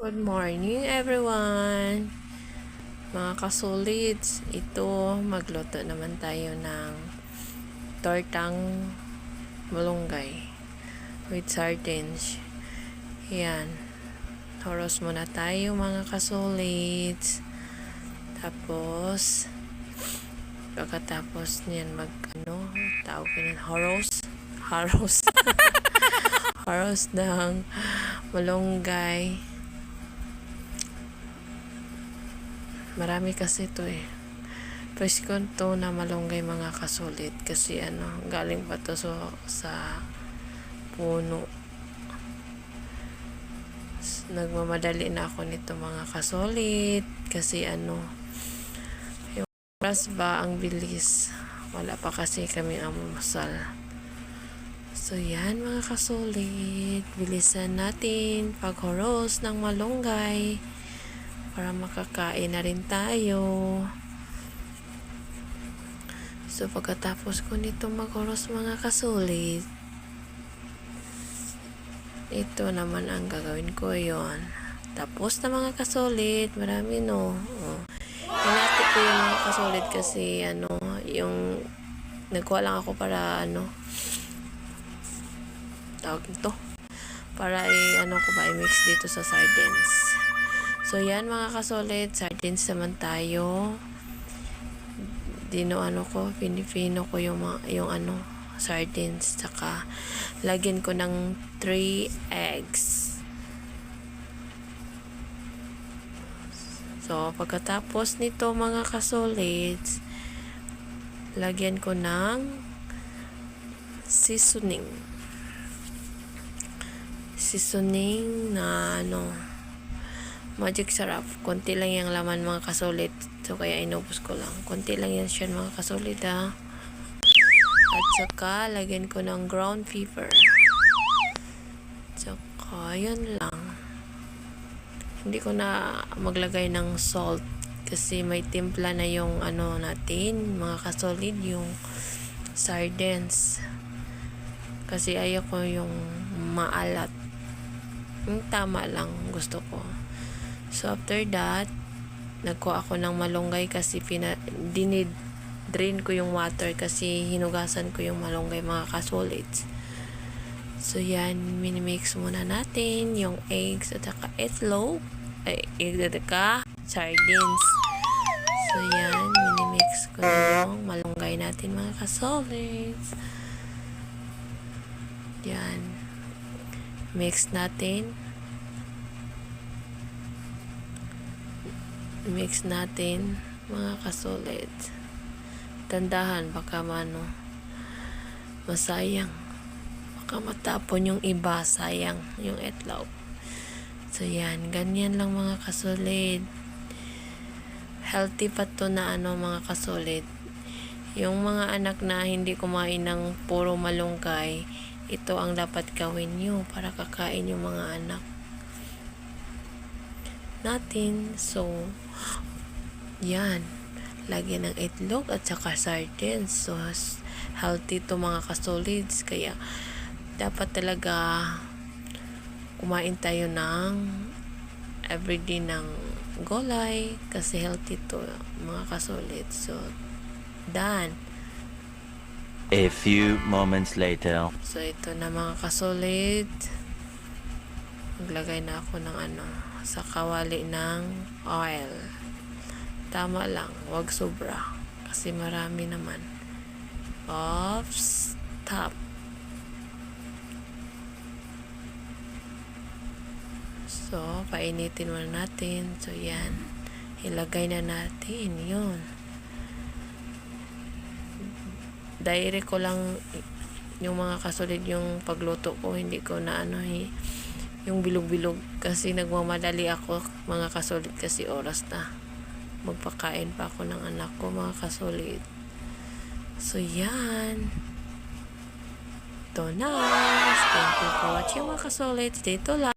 Good morning everyone! Mga kasolids, ito magluto naman tayo ng tortang malunggay with sardines. Yan. Horos muna tayo mga kasolids. Tapos, pagkatapos niyan tawag ko horos. Horos ng malunggay. Marami kasi ito eh. Fresh ko to na malunggay mga kasolid. Kasi galing pa to sa puno. Nagmamadali na ako nito mga kasolid. Kasi yung oras ba ang bilis. Wala pa kasi kami amusal. So yan mga kasolid. Bilisan natin paghoros ng malunggay. Para makakain na rin tayo. So, pagkatapos ko nito maghoros mga kasolid, ito naman ang gagawin ko yon. Tapos na mga kasolid, marami no. Hinati ko yung mga kasolid kasi yung nagkuha lang ako para tawag ito. Para i-mix dito sa sardines. So, yan mga kasolid, sardines naman tayo. Pinipino ko yung sardines. Saka, lagyan ko ng 3 eggs. So, pagkatapos nito mga kasolids, lagyan ko ng seasoning. Seasoning na Magic Sarap. Konti lang yung laman mga kasolid. So, kaya inubos ko lang. Konti lang yan siya mga kasolid ha. At saka, lagyan ko ng ground pepper. Saka, yan lang. Hindi ko na maglagay ng salt. Kasi may timpla na yung natin, mga kasolid, yung sardines. Kasi ayoko yung maalat. Yung tama lang gusto ko. So, after that, nagkuha ako ng malunggay kasi drain ko yung water kasi hinugasan ko yung malunggay mga kasolids. So, yan, minimix muna natin yung eggs at saka itlog. Eggs at saka sardines. So, yan, minimix ko yung malunggay natin mga kasolids. Yan. Mix natin. Mix natin mga kasolid. Tandahan baka masayang. Baka matapon yung iba, sayang yung itlog. So yan, ganyan lang mga kasolid. Healthy pa to na mga kasolid. Yung mga anak na hindi kumain ng puro malunggay, ito ang dapat gawin nyo para kakain yung mga anak natin. So, yan. Lagyan ng itlog at saka sardines. So, healthy to mga kasolids. Kaya, dapat talaga kumain tayo ng everyday ng gulay. Kasi healthy to mga kasolids. So, done. A few moments later. So, ito na mga kasolid. Maglagay na ako ng sa kawali ng oil. Tama lang, wag sobra. Kasi marami naman. Stop. So, painitin muna natin. So, yan. Ilagay na natin. Yun. Direct ko lang yung mga kasolid yung pagluto ko. Hindi ko na yung bilog-bilog kasi nagmamadali ako mga kasolid kasi oras na magpakain pa ako ng anak ko mga kasolid. So yan, ito na. Thank you for watching mga kasolid. Dito lang.